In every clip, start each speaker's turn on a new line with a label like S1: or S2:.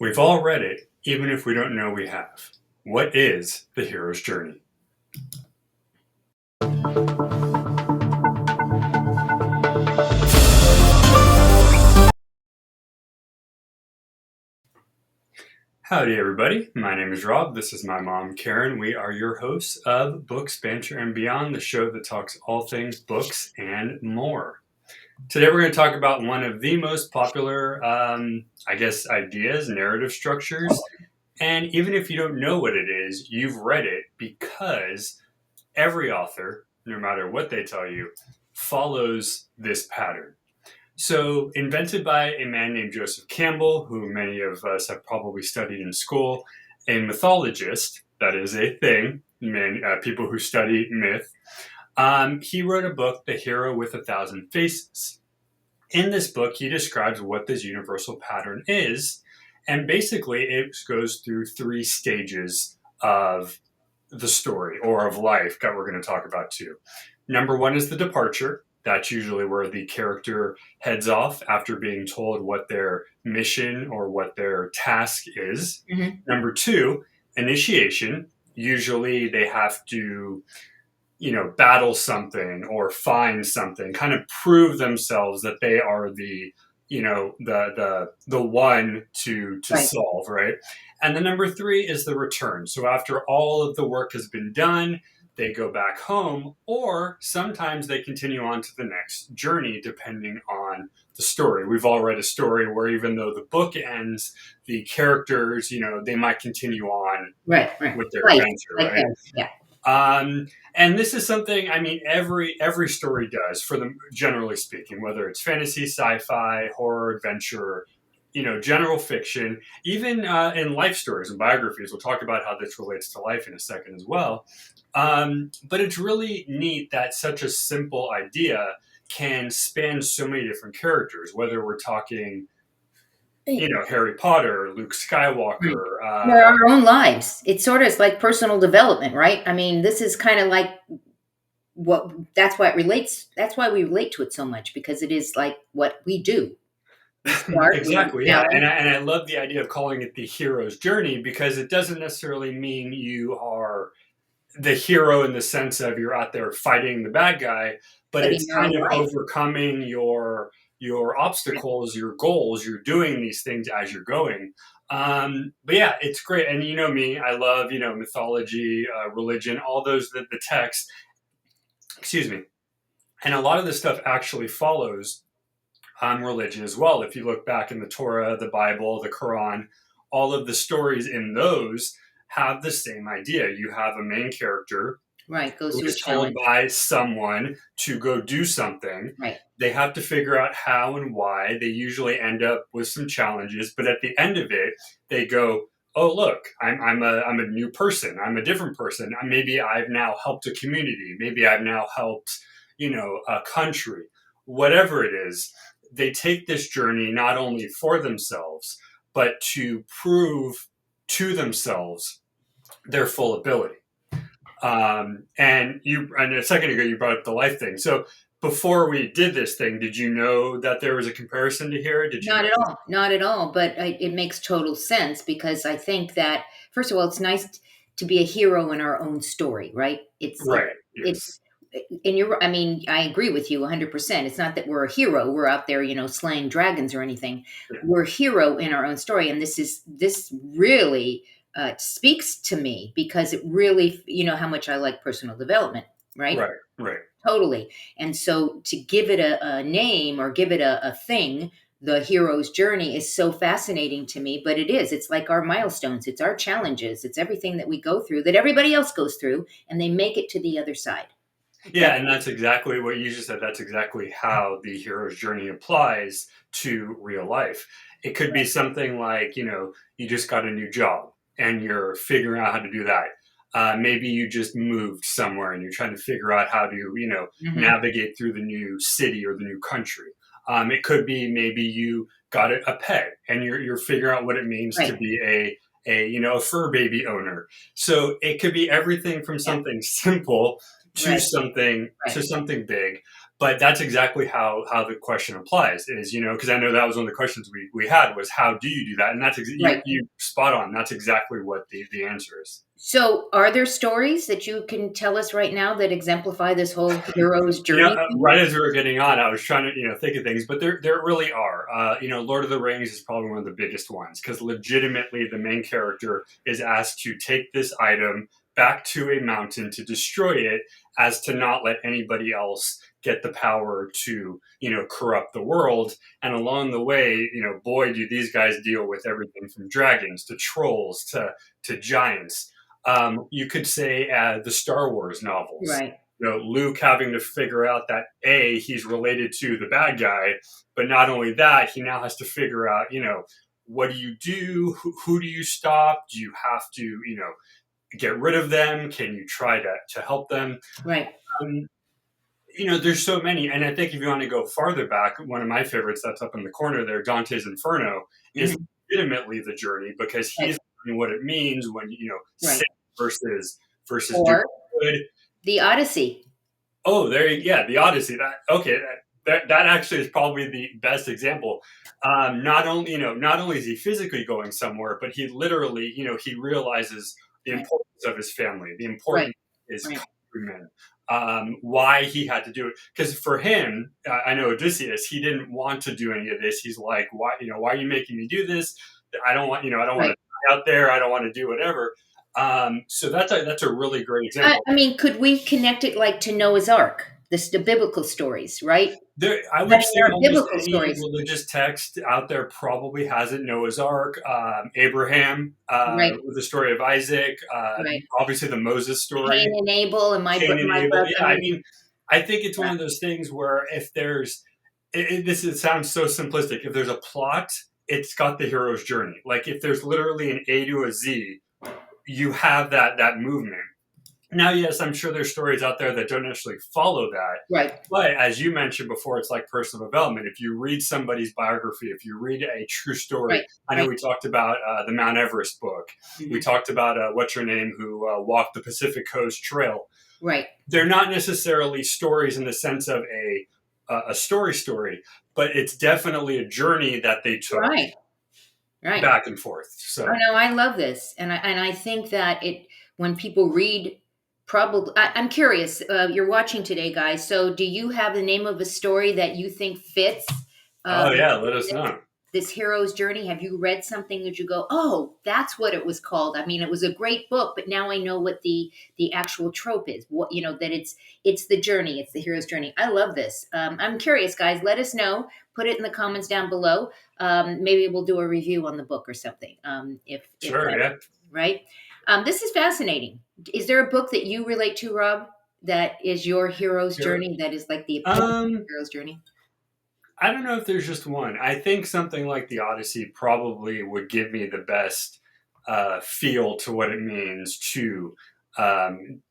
S1: We've all read it, even if we don't know we have. What is the hero's journey? Howdy, everybody. My name is Rob. This is my mom, Karen. We are your hosts of Books, Banter, and Beyond, the show that talks all things books and more. Today, we're going to talk about one of the most popular, ideas, narrative structures. And even if you don't know what it is, you've read it because every author, no matter what they tell you, follows this pattern. So, invented by a man named Joseph Campbell, who many of us have probably studied in school, a mythologist, that is a thing, people who study myth, he wrote a book, The Hero with a Thousand Faces. In this book, he describes what this universal pattern is, and basically it goes through three stages of the story or of life that we're going to talk about too. Number one is the departure. That's usually where the character heads off after being told what their mission or what their task is.
S2: Mm-hmm.
S1: Number two, initiation. Usually they have to, battle something or find something, kind of prove themselves that they are the one to
S2: Right.
S1: solve, right? And the number three is the return. So after all of the work has been done, they go back home, or sometimes they continue on to the next journey, depending on the story. We've all read a story where even though the book ends, the characters, they might continue on
S2: Right.
S1: with their
S2: Right.
S1: adventure,
S2: Like
S1: right?
S2: yeah.
S1: And this is something, every story does, for them, generally speaking, whether it's fantasy, sci-fi, horror, adventure, general fiction, even in life stories and biographies. We'll talk about how this relates to life in a second as well. But it's really neat that such a simple idea can span so many different characters, whether we're talking, Harry Potter, Luke Skywalker.
S2: We're our own lives. It's sort of like personal development, right? I mean, this is kind of like that's why it relates. That's why we relate to it so much, because it is like what we do. We start,
S1: Exactly, yeah. And I love the idea of calling it the hero's journey, because it doesn't necessarily mean you are the hero in the sense of you're out there fighting the bad guy, but it's kind of overcoming your obstacles, your goals. You're doing these things as you're going. But yeah, it's great. And you know me, I love, mythology, religion, all those, the text, excuse me. And a lot of this stuff actually follows religion as well. If you look back in the Torah, the Bible, the Quran, all of the stories in those have the same idea. You have a main character,
S2: right,
S1: who is told by someone to go do something.
S2: Right.
S1: They have to figure out how and why. They usually end up with some challenges, but at the end of it, they go, "Oh, look, I'm a new person. I'm a different person. Maybe I've now helped a community. Maybe I've now helped, a country. Whatever it is." They take this journey not only for themselves, but to prove to themselves their full ability. And a second ago, you brought up the life thing. So before we did this thing, did you know that there was a comparison to here? Did you?
S2: Not at all. But it makes total sense, because I think that, first of all, it's nice to be a hero in our own story, right? It's
S1: right.
S2: It's and I agree with you 100%. It's not that we're a hero. We're out there, slaying dragons or anything. Yeah. We're a hero in our own story. And this really speaks to me, because it really, how much I like personal development, right?
S1: Right.
S2: Totally. And so to give it a name, or give it a thing, the hero's journey, is so fascinating to me. But it's like our milestones. It's our challenges. It's everything that we go through, that everybody else goes through, and they make it to the other side.
S1: Yeah, and that's exactly what you just said. That's exactly how the hero's journey applies to real life. It could be something like, you just got a new job and you're figuring out how to do that. Maybe you just moved somewhere and you're trying to figure out how to, navigate through the new city or the new country. It could be maybe you got a pet and you're figuring out what it means to be a fur baby owner. So it could be everything from something simple to something big. but that's exactly how the question applies. Is because I know that was one of the questions we had was how do you do that, and
S2: Right.
S1: you spot on. That's exactly what the answer is.
S2: So, are there stories that you can tell us right now that exemplify this whole hero's journey thing?
S1: Right as we were getting on, I was trying to think of things, but there really are. Lord of the Rings is probably one of the biggest ones because legitimately the main character is asked to take this item back to a mountain to destroy it, as to not let anybody else get the power to corrupt the world. And along the way, boy, do these guys deal with everything from dragons to trolls to giants. You could say the Star Wars novels,
S2: Right.
S1: Luke having to figure out that he's related to the bad guy, but not only that, he now has to figure out, what do you do? Who do you stop? Do you have to, get rid of them? Can you try to help them?
S2: Right.
S1: Um, there's so many, and I think if you want to go farther back, one of my favorites that's up in the corner there, Dante's Inferno, is
S2: Mhm.
S1: legitimately the journey because
S2: Right.
S1: he's learning what it means when sin
S2: Right.
S1: versus doing
S2: Or
S1: good.
S2: the Odyssey.
S1: Oh, yeah, the Odyssey. That actually is probably the best example. Not only is he physically going somewhere, but he literally, he realizes the
S2: Right.
S1: importance of his family, the
S2: Right.
S1: importance of his
S2: Right.
S1: countrymen, why he had to do it. Because for him, I know Odysseus, he didn't want to do any of this. He's like, why are you making me do this? I don't want to
S2: Right.
S1: die out there. I don't want to do whatever. So that's a really great
S2: I,
S1: example.
S2: I mean, could we connect it like to Noah's Ark, the biblical stories, right?
S1: I
S2: I
S1: would
S2: mean,
S1: say
S2: there are
S1: almost
S2: biblical
S1: any
S2: stories,
S1: religious text out there probably has it. Noah's Ark, Abraham,
S2: right?
S1: the story of Isaac,
S2: Right.
S1: obviously the Moses
S2: Cain
S1: story,
S2: and Abel, and
S1: Cain and
S2: my
S1: Abel.
S2: brother. I
S1: Yeah, I
S2: mean,
S1: mean, I think it's one
S2: yeah.
S1: of those things where if there's, it sounds so simplistic. If there's a plot, it's got the hero's journey. Like if there's literally an A to a Z, you have that movement. Now, yes, I'm sure there's stories out there that don't necessarily follow that.
S2: Right.
S1: But as you mentioned before, it's like personal development. If you read somebody's biography, if you read a true story,
S2: Right.
S1: I know
S2: Right.
S1: we talked about the Mount Everest book. We
S2: Hmm.
S1: talked about what's her name who walked the Pacific Coast Trail.
S2: Right.
S1: They're not necessarily stories in the sense of a story, but it's definitely a journey that they took
S2: Right. Right.
S1: back and forth.
S2: Oh
S1: So
S2: no, I love this, and I think that it when people read, probably I'm curious. You're watching today, guys. So, do you have the name of a story that you think fits?
S1: oh
S2: This,
S1: yeah, let us know.
S2: this hero's journey. Have you read something that you go, oh, that's what it was called? I mean, it was a great book, but now I know what the actual trope is. What that it's the journey, it's the hero's journey. I love this. I'm curious, guys. Let us know. Put it in the comments down below. Maybe we'll do a review on the book or something. If
S1: Sure,
S2: that
S1: yeah.
S2: right. This is fascinating. Is there a book that you relate to, Rob? That is your hero's
S1: Sure.
S2: journey. That is like the epitome of
S1: Um,
S2: hero's journey.
S1: I don't know if there's just one. I think something like the Odyssey probably would give me the best feel to what it means um,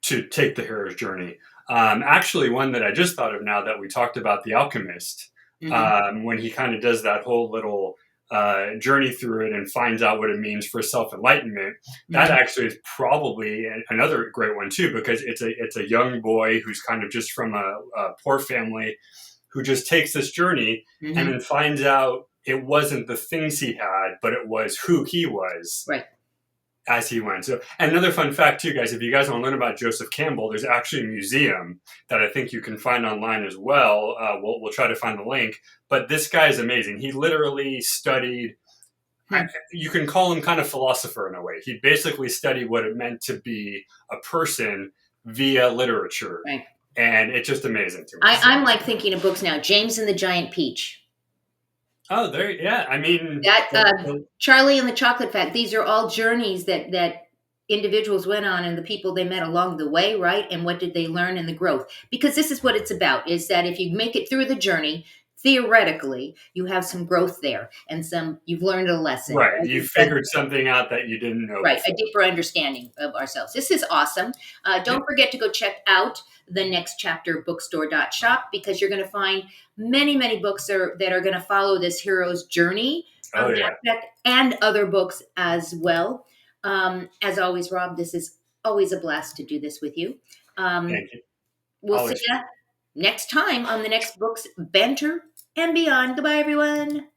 S1: to take the hero's journey. Actually, one that I just thought of now that we talked about, The Alchemist,
S2: Hmm.
S1: when he kind of does that whole little journey through it and finds out what it means for self-enlightenment. That
S2: Hmm.
S1: actually is probably another great one too, because it's a young boy who's kind of just from a poor family who just takes this journey and
S2: Hmm.
S1: then finds out it wasn't the things he had, but it was who he was
S2: Right.
S1: as he went. So, and another fun fact too, guys, if you guys want to learn about Joseph Campbell, there's actually a museum that I think you can find online as well. We'll try to find the link. But this guy is amazing. He literally studied. I,
S2: Hmm.
S1: you can call him kind of philosopher in a way. He basically studied what it meant to be a person via literature,
S2: Right.
S1: and it's just amazing to me. So,
S2: I'm like thinking of books now. James and the Giant Peach.
S1: oh, there, yeah. I mean,
S2: That Charlie and the Chocolate Factory. These are all journeys that individuals went on, and the people they met along the way, right? And what did they learn in the growth? Because this is what it's about: is that if you make it through the journey, theoretically, you have some growth there, and you've learned a lesson.
S1: right,
S2: Right?
S1: you figured something out that you didn't know
S2: Right, a
S1: before.
S2: deeper understanding of ourselves. This is awesome.
S1: Yeah.
S2: Don't forget to go check out the Next Chapter Bookstore.shop because you're going to find many books that are going to follow this hero's journey
S1: Oh yeah.
S2: aspect and other books as well. As always, Rob, this is always a blast to do this with you. Um,
S1: Thank you.
S2: we'll see
S1: Always
S2: you
S1: fun.
S2: next time on the next books, Banter and Beyond. Goodbye, everyone.